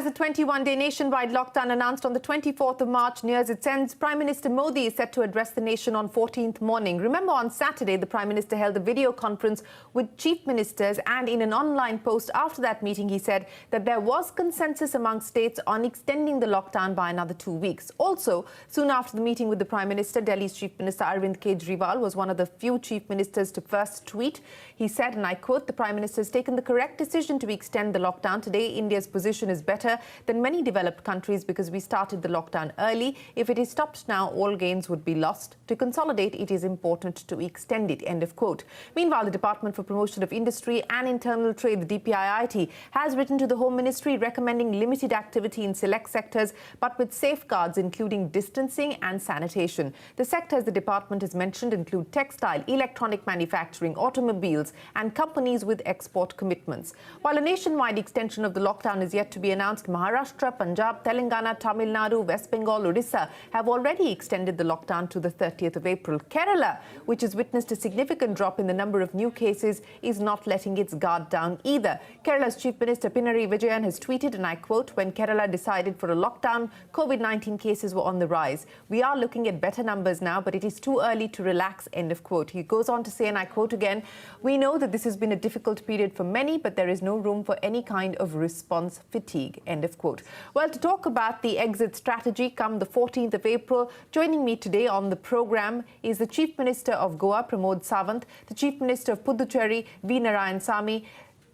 As the 21-day nationwide lockdown announced on the 24th of March nears its end, Prime Minister Modi is set to address the nation on 14th morning. Remember, on Saturday, the Prime Minister held a video conference with chief ministers, and in an online post after that meeting, he said that there was consensus among states on extending the lockdown by another 2 weeks. Also, soon after the meeting with the Prime Minister, Delhi's Chief Minister Arvind Kejriwal was one of the few chief ministers to first tweet. He said, and I quote, "The Prime Minister has taken the correct decision to extend the lockdown. Today, India's position is better than many developed countries because we started the lockdown early. If it is stopped now, all gains would be lost. To consolidate, it is important to extend it." End of quote. Meanwhile, the Department for Promotion of Industry and Internal Trade, the DPIIT, has written to the Home Ministry recommending limited activity in select sectors, but with safeguards including distancing and sanitation. The sectors the department has mentioned include textile, electronic manufacturing, automobiles, and companies with export commitments. While a nationwide extension of the lockdown is yet to be announced, Maharashtra, Punjab, Telangana, Tamil Nadu, West Bengal, Odisha have already extended the lockdown to the 30th of April. Kerala, which has witnessed a significant drop in the number of new cases, is not letting its guard down either. Kerala's Chief Minister Pinarayi Vijayan has tweeted, and I quote, "When Kerala decided for a lockdown, COVID-19 cases were on the rise. We are looking at better numbers now, but it is too early to relax." End of quote. He goes on to say, and I quote again, "We know that this has been a difficult period for many, but there is no room for any kind of response fatigue." End of quote. Well, to talk about the exit strategy come the 14th of April, joining me today on the program is the Chief Minister of Goa, Pramod Sawant, the Chief Minister of Puducherry, V. Narayanasamy,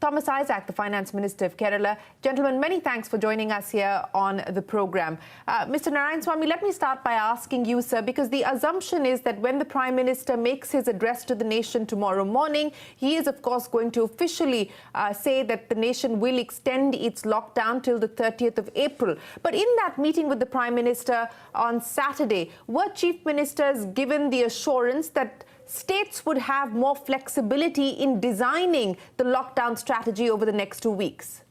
Thomas Isaac, the Finance Minister of Kerala. Gentlemen, many thanks for joining us here on the program. Mr. Narayanasamy, let me start by asking you, sir, because the assumption is that when the Prime Minister makes his address to the nation tomorrow morning, he is, of course, going to officially say that the nation will extend its lockdown till the 30th of April. But in that meeting with the Prime Minister on Saturday, were chief ministers given the assurance that states would have more flexibility in designing the lockdown strategy over the next 2 weeks?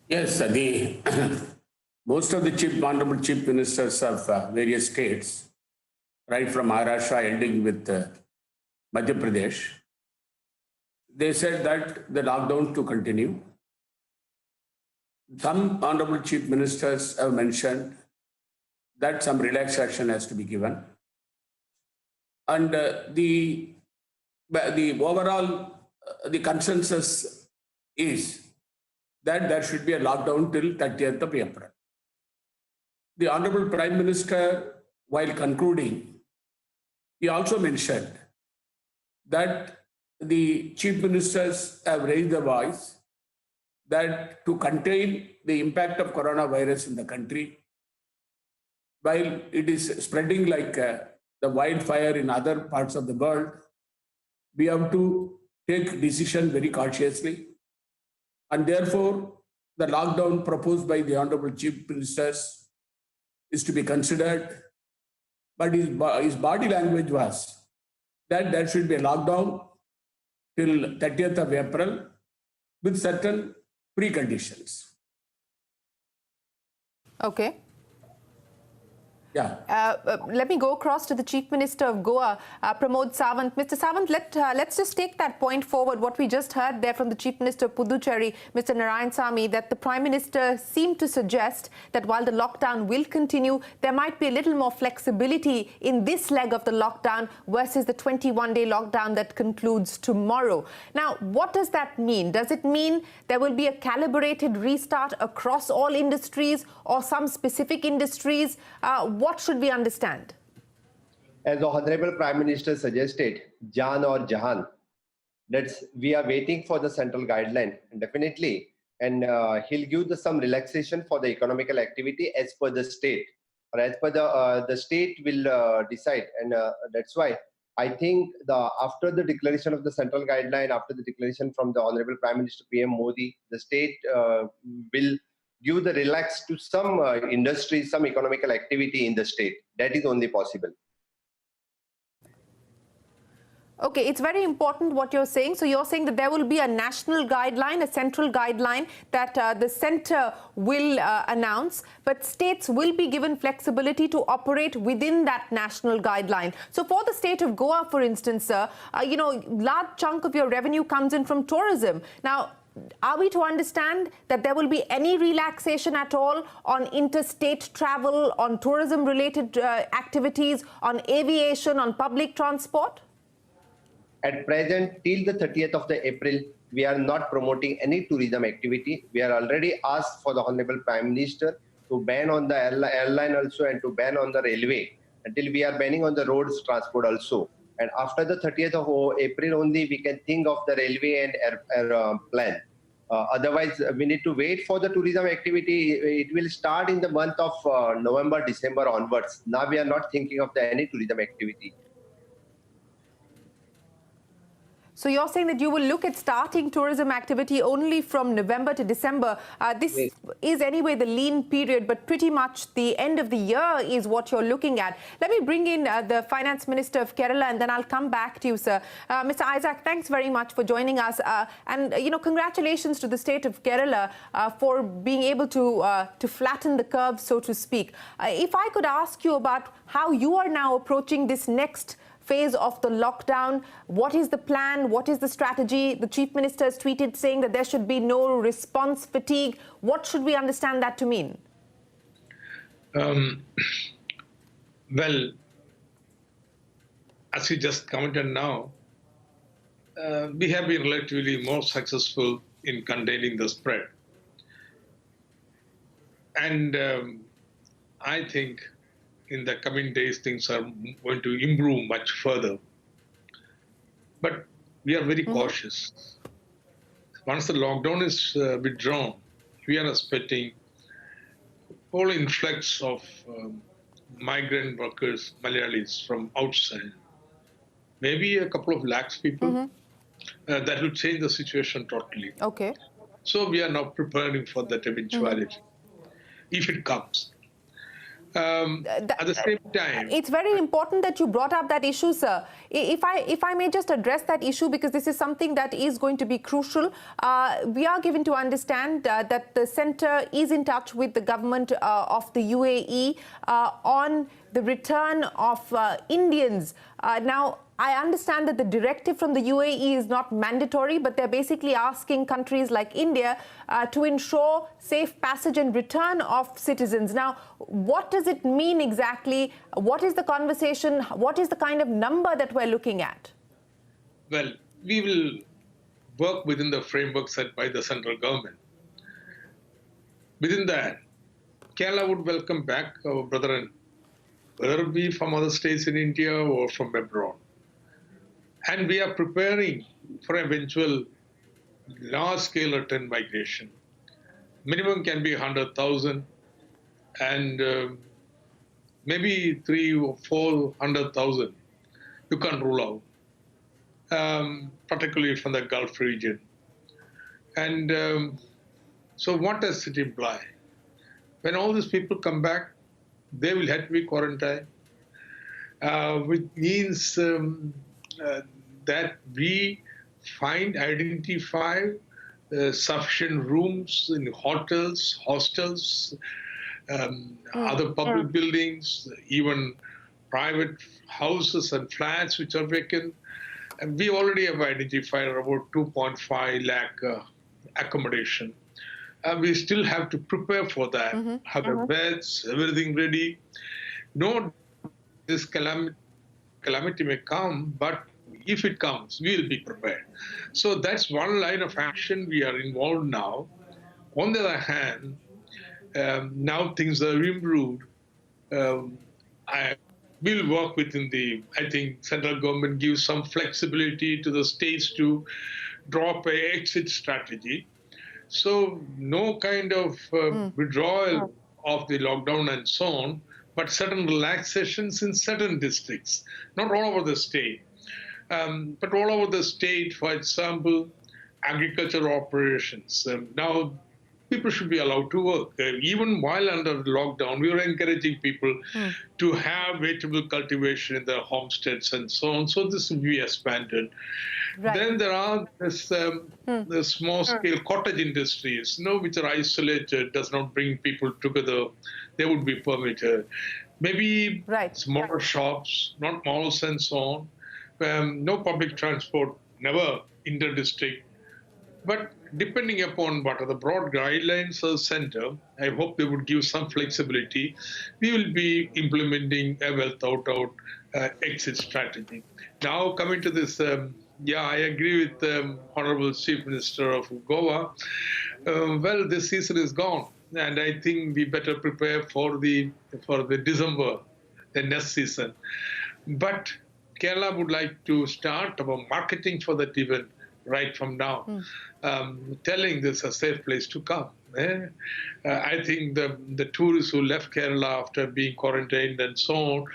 Yes, most of the honorable chief ministers of various states, right from Maharashtra ending with Madhya Pradesh, they said that the lockdown to continue. Some honorable chief ministers have mentioned that some relaxation has to be given. And the overall, the consensus is that there should be a lockdown till 30th of April. The Honorable Prime Minister, while concluding, he also mentioned that the chief ministers have raised their voice that to contain the impact of coronavirus in the country, while it is spreading like the wildfire in other parts of the world, we have to take decision very cautiously. And therefore, the lockdown proposed by the Honorable Chief Ministers is to be considered. But his body language was that there should be a lockdown till 30th of April with certain preconditions. Okay. Yeah. Let me go across to the Chief Minister of Goa, Pramod Sawant. Mr. Sawant, let's just take that point forward. What we just heard there from the Chief Minister of Puducherry, Mr. Narayanasamy, that the Prime Minister seemed to suggest that while the lockdown will continue, there might be a little more flexibility in this leg of the lockdown versus the 21-day lockdown that concludes tomorrow. Now, what does that mean? Does it mean there will be a calibrated restart across all industries or some specific industries? What should we understand? As the Honorable Prime Minister suggested, Jan or Jahan, we are waiting for the central guideline, definitely, and he'll give some relaxation for the economical activity as per the state, or as per the state will decide, and that's why I think after the declaration of the central guideline, after the declaration from the Honorable Prime Minister PM Modi, the state will give the relax to some industries, some economical activity in the state. That is only possible. Okay, it's very important what you're saying. So you're saying that there will be a national guideline, a central guideline that the centre will announce, but states will be given flexibility to operate within that national guideline. So for the state of Goa, for instance, sir, large chunk of your revenue comes in from tourism. Now, are we to understand that there will be any relaxation at all on interstate travel, on tourism-related activities, on aviation, on public transport? At present, till the 30th of the April, we are not promoting any tourism activity. We are already asked for the Honorable Prime Minister to ban on the airline also and to ban on the railway until we are banning on the roads transport also. And after the 30th of April only, we can think of the railway and air plan. Otherwise, we need to wait for the tourism activity. It will start in the month of November, December onwards. Now we are not thinking of any tourism activity. So you're saying that you will look at starting tourism activity only from November to December. This Yes. is anyway the lean period, but pretty much the end of the year is what you're looking at. Let me bring in the Finance Minister of Kerala, and then I'll come back to you, sir. Mr. Isaac, thanks very much for joining us. And, congratulations to the state of Kerala for being able to flatten the curve, so to speak. If I could ask you about how you are now approaching this next phase of the lockdown. What is the plan? What is the strategy? The Chief Minister has tweeted saying that there should be no response fatigue. What should we understand that to mean? Well, as you just commented now, we have been relatively more successful in containing the spread. And I think in the coming days, things are going to improve much further. But we are very cautious. Once the lockdown is withdrawn, we are expecting whole influx of migrant workers, Malayalis from outside. Maybe a couple of lakhs people. That will change the situation totally. Okay. So we are now preparing for that eventuality, if it comes. At the same time, it's very important that you brought up that issue, sir. If I may just address that issue, because this is something that is going to be crucial. We are given to understand that the centre is in touch with the government of the UAE on the return of Indians. Now, I understand that the directive from the UAE is not mandatory, but they're basically asking countries like India to ensure safe passage and return of citizens. Now, what does it mean exactly? What is the conversation? What is the kind of number that we're looking at? Well, we will work within the framework set by the central government. Within that, Kerala would welcome back our brethren, whether it be from other states in India or from abroad. And we are preparing for eventual large-scale return migration. Minimum can be 100,000, and maybe 300,000 or 400,000. You can't rule out, particularly from the Gulf region. And so what does it imply? When all these people come back, they will have to be quarantined, which means that we identify sufficient rooms in hotels, hostels, other public buildings, even private houses and flats which are vacant. And we already have identified about 2.5 lakh accommodation. We still have to prepare for that, have the beds, everything ready. No, this calamity may come, but if it comes, we will be prepared. So that's one line of action we are involved now. On the other hand, now things are improved. I will work within I think central government gives some flexibility to the states to drop an exit strategy. So no kind of withdrawal of the lockdown and so on, but certain relaxations in certain districts, not all over the state. But all over the state, for example, agricultural operations. Now, people should be allowed to work. Even while under lockdown, we were encouraging people to have vegetable cultivation in their homesteads and so on. So this will be expanded. Right. Then there are the small-scale cottage industries, which are isolated, does not bring people together. They would be permitted. Maybe smaller shops, not malls and so on. No public transport, never inter-district. But depending upon what are the broad guidelines of the center, I hope they would give some flexibility. We will be implementing a well-thought-out exit strategy. Now, coming to this, I agree with Honorable Chief Minister of Goa. Well, this season is gone, and I think we better prepare for the December, the next season. But Kerala would like to start our marketing for that event right from now, telling this a safe place to come. I think the tourists who left Kerala after being quarantined and so on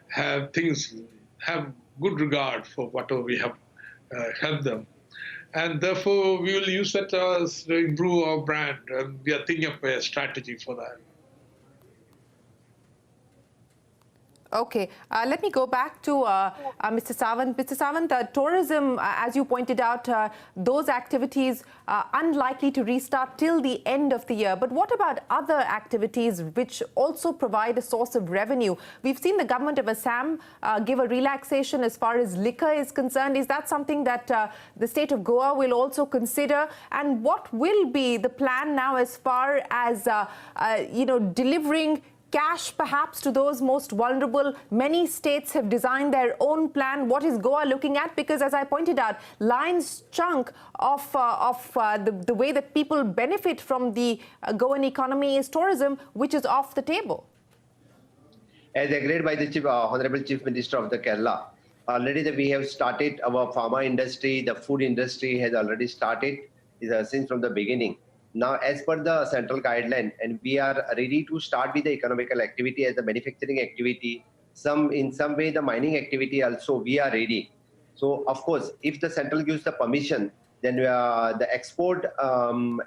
have good regard for whatever we have helped them. And therefore, we will use that as to improve our brand. And we are thinking of a strategy for that. Okay, let me go back to Mr. Sawant. Mr. Sawant, tourism, as you pointed out, those activities are unlikely to restart till the end of the year. But what about other activities which also provide a source of revenue? We've seen the government of Assam give a relaxation as far as liquor is concerned. Is that something that the state of Goa will also consider? And what will be the plan now as far as, delivering cash perhaps to those most vulnerable? Many states have designed their own plan. What is Goa looking at? Because as I pointed out, lion's chunk of the way that people benefit from the Goan economy is tourism, which is off the table. As agreed by the Honorable Chief Minister of the Kerala, already we have started our pharma industry, the food industry has already started since from the beginning. Now, as per the central guideline, and we are ready to start with the economical activity as the manufacturing activity, in some way the mining activity also, we are ready. So, of course, if the central gives the permission, then the export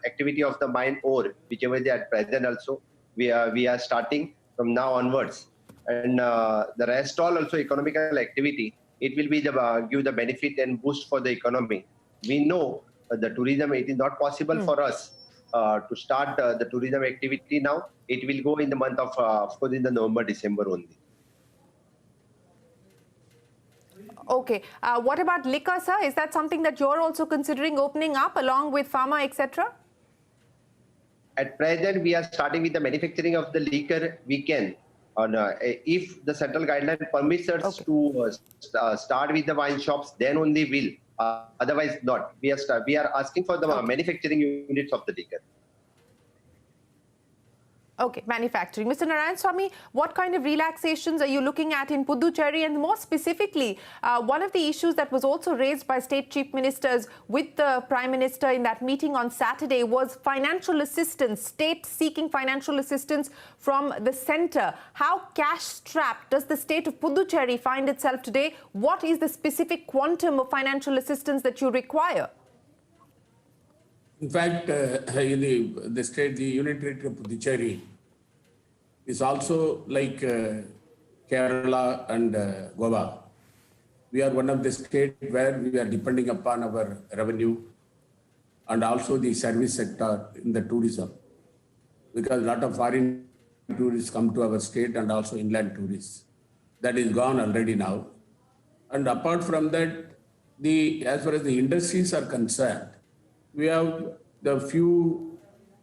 activity of the mine ore, whichever they are at present also, we are starting from now onwards. And the rest all also economical activity, it will be give the benefit and boost for the economy. We know the tourism, it is not possible for us to start the tourism activity now. It will go in the month of course, in the November, December only. Okay. What about liquor, sir? Is that something that you're also considering opening up along with pharma, etc.? At present, we are starting with the manufacturing of the liquor. We can, if the central guideline permits us to start with the wine shops, then only will. Otherwise not. We are asking for the manufacturing units of the liquor. Okay, manufacturing. Mr. Narayanasamy, what kind of relaxations are you looking at in Puducherry? And more specifically, one of the issues that was also raised by state chief ministers with the Prime Minister in that meeting on Saturday was financial assistance, state seeking financial assistance from the centre. How cash-strapped does the state of Puducherry find itself today? What is the specific quantum of financial assistance that you require? In fact, the state, the Union Territory of Puducherry is also like Kerala and Goa. We are one of the states where we are depending upon our revenue and also the service sector in the tourism, because a lot of foreign tourists come to our state and also inland tourists. That is gone already now. And apart from that, as far as the industries are concerned, we have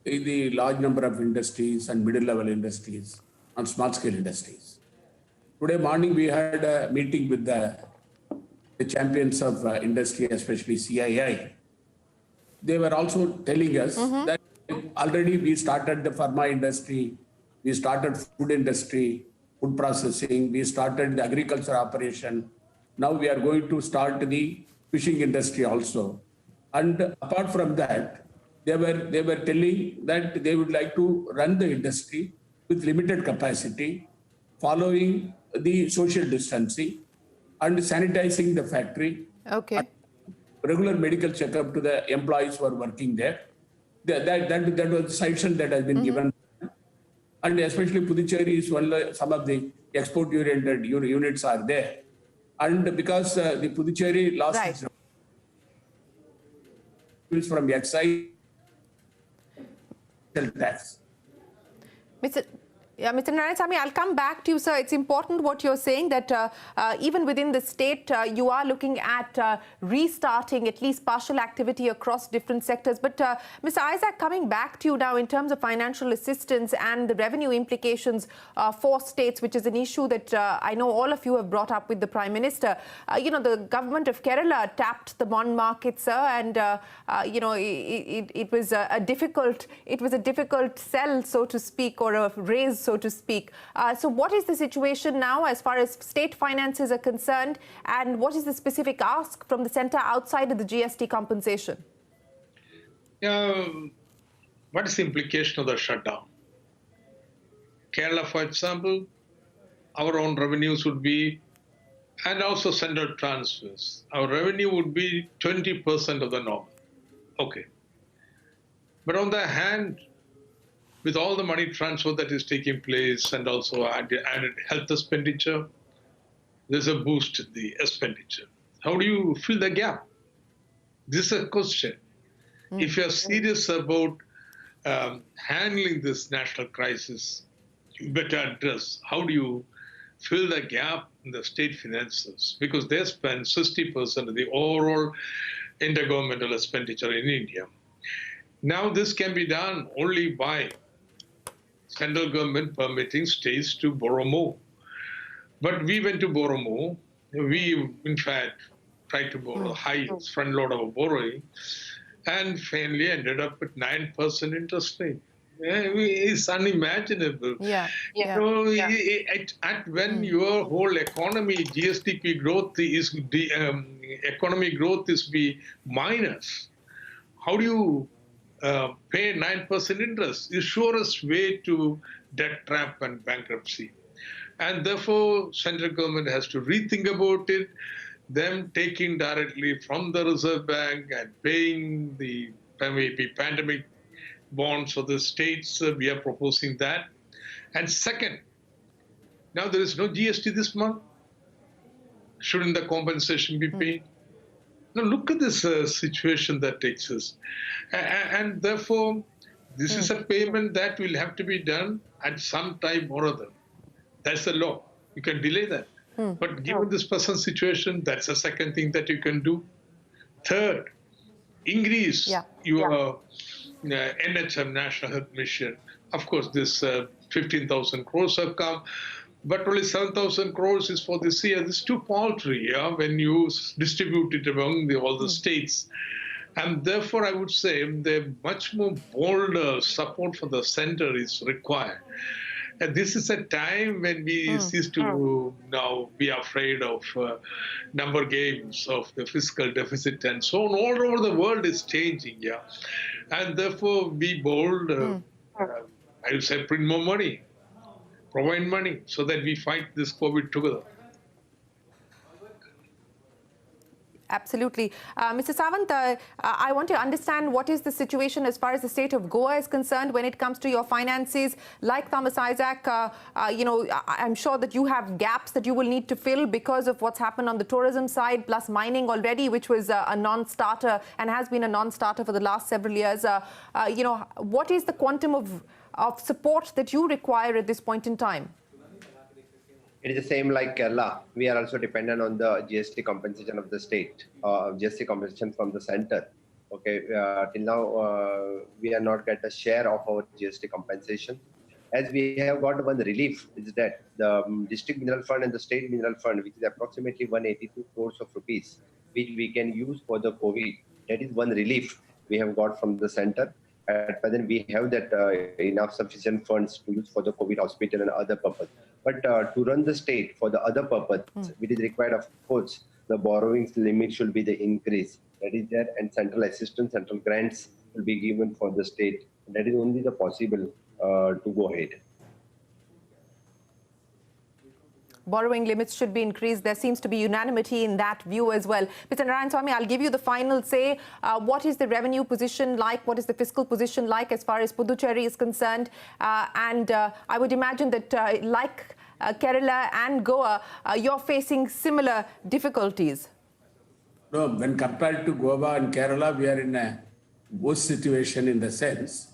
the large number of industries and middle-level industries and small-scale industries. Today morning, we had a meeting with the champions of industry, especially CII. They were also telling us that already we started the pharma industry, we started food industry, food processing, we started the agriculture operation. Now we are going to start the fishing industry also. And apart from that, they were telling that they would like to run the industry with limited capacity, following the social distancing and sanitizing the factory. Okay. Regular medical checkup to the employees who are working there. That was the suggestion that has been given. And especially Puducherry is some of the export-oriented units are there. And because the Puducherry lost its from excise tax. Mr. Yeah, Mr. Narayanasamy, I'll come back to you, sir. It's important what you're saying, that even within the state, you are looking at restarting at least partial activity across different sectors. But Mr. Isaac, coming back to you now in terms of financial assistance and the revenue implications for states, which is an issue that I know all of you have brought up with the Prime Minister. The government of Kerala tapped the bond market, sir, and it was a difficult sell, so to speak, or a raise, so to speak. So what is the situation now as far as state finances are concerned, and what is the specific ask from the centre outside of the GST compensation? What is the implication of the shutdown? Kerala, for example, our own revenues would be, and also central transfers, our revenue would be 20% of the normal. Okay. But on the other hand, with all the money transfer that is taking place and also added health expenditure, there's a boost in the expenditure. How do you fill the gap? This is a question. If you're serious about handling this national crisis, you better address how do you fill the gap in the state finances, because they spend 60% of the overall intergovernmental expenditure in India. Now this can be done only by central government permitting states to borrow more. But we went to borrow more. We, in fact, tried to borrow high front load of borrowing and finally ended up at 9% interest rate. It's unimaginable. When your whole economy, GSDP growth is, economic growth is be minus, how do you pay 9% interest? Is surest way to debt trap and bankruptcy. And therefore, central government has to rethink about it, them taking directly from the Reserve Bank and paying the maybe pandemic bonds of the states. We are proposing that. And second, now there is no GST this month. Shouldn't the compensation be paid? Now look at this situation that takes us. And therefore, this is a payment that will have to be done at some time or other. That's the law. You can delay that. But given this person's situation, that's the second thing that you can do. Third, increase your NHM, National Health Mission. Of course, this 15,000 crores have come, but only 7,000 crores is for this year. This is too paltry when you distribute it among all the states. And therefore, I would say the much more bolder support for the center is required. And this is a time when we cease to now be afraid of number games, of the fiscal deficit and so on. All over the world is changing, and therefore be bold. I would say print more money, provide money, so that we fight this COVID together. Absolutely. Mr. Sawant, I want to understand what is the situation as far as the state of Goa is concerned when it comes to your finances. Like Thomas Isaac, I'm sure that you have gaps that you will need to fill because of what's happened on the tourism side, plus mining already, which was a non-starter and has been a non-starter for the last several years. What is the quantum of support that you require at this point in time? It is the same like Kerala. We are also dependent on the GST compensation of the state, GST compensation from the center. Okay, till now, we are not get a share of our GST compensation. As we have got one relief, is that the district mineral fund and the state mineral fund, which is approximately 182 crores of rupees, which we can use for the COVID. That is one relief we have got from the center. At present, we have that enough sufficient funds to use for the COVID hospital and other purpose. But to run the state for the other purpose, which is required, of course, the borrowings limit should be the increase. That is there, and central assistance, central grants will be given for the state. That is only the possible to go ahead. Borrowing limits should be increased. There seems to be unanimity in that view as well. Mr. Narayanasamy, I'll give you the final say. What is the revenue position like? What is the fiscal position like as far as Puducherry is concerned? And I would imagine that like Kerala and Goa, you're facing similar difficulties. No, when compared to Goa and Kerala, we are in a worse situation in the sense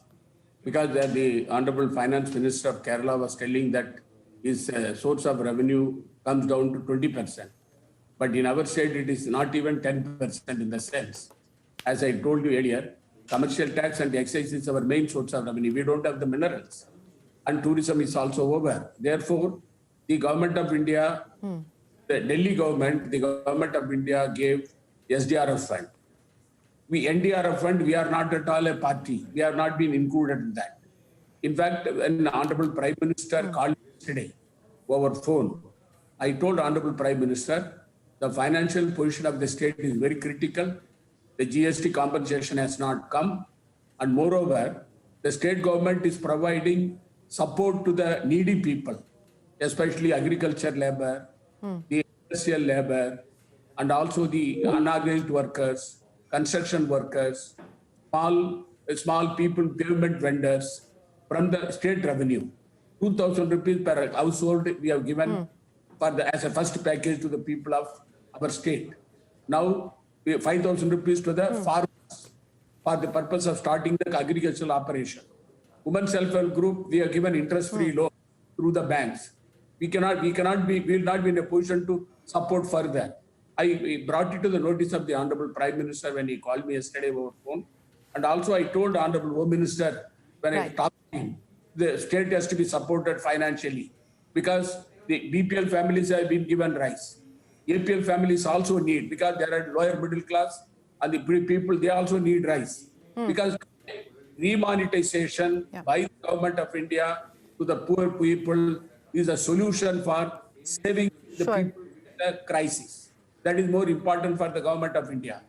because the Honorable Finance Minister of Kerala was telling that his source of revenue comes down to 20%. But in our state, it is not even 10% in the sense. As I told you earlier, commercial tax and excise is our main source of revenue. We don't have the minerals. And tourism is also over. Therefore, the government of India, the Delhi government, the government of India gave SDRF fund. NDRF fund, we are not at all a party. We have not been included in that. In fact, when the Honorable Prime Minister called yesterday over phone, I told Honorable Prime Minister, the financial position of the state is very critical. The GST compensation has not come. And moreover, the state government is providing support to the needy people, especially agriculture labor, the industrial labor, and also the unorganized workers, construction workers, small people, pavement vendors from the state revenue. 2,000 rupees per household we have given as a first package to the people of our state. Now, 5,000 rupees to the farmers for the purpose of starting the agricultural operation. Women self-help group, we have given interest-free loan through the banks. We will not be in a position to support further. I brought it to the notice of the Honorable Prime Minister when he called me yesterday over phone. And also I told the Honorable Home Minister when I talked to him, the state has to be supported financially because the BPL families have been given rice. APL families also need, because they are lower middle class and the people, they also need rice. Because remonetization by the government of India to the poor people is a solution for saving the people in the crisis. That is more important for the government of India.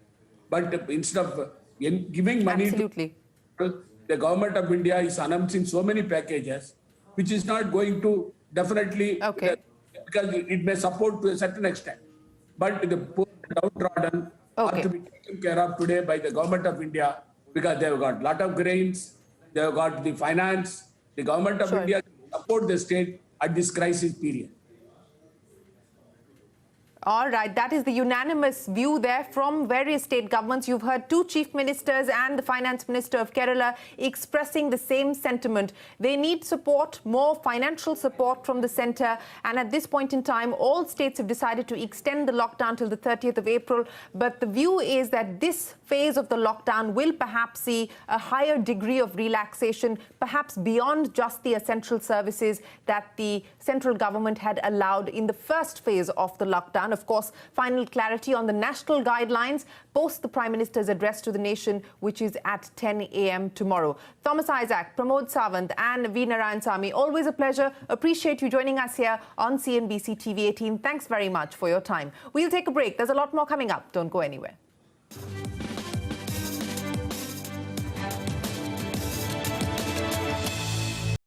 But instead of giving money to people, the government of India is announcing so many packages, which is not going to definitely, because it may support to a certain extent. But the poor downtrodden are to be taken care of today by the government of India because they have got a lot of grains, they have got the finance. The government of India support the state at this crisis period. All right, that is the unanimous view there from various state governments. You've heard two chief ministers and the finance minister of Kerala expressing the same sentiment. They need support, more financial support from the centre. And at this point in time, all states have decided to extend the lockdown till the 30th of April. But the view is that this phase of the lockdown will perhaps see a higher degree of relaxation, perhaps beyond just the essential services that the central government had allowed in the first phase of the lockdown. Of course, final clarity on the national guidelines post the Prime Minister's address to the nation, which is at 10 a.m. tomorrow. Thomas Isaac, Pramod Sawant and V. Narayanasamy, always a pleasure. Appreciate you joining us here on CNBC-TV18. Thanks very much for your time. We'll take a break. There's a lot more coming up. Don't go anywhere.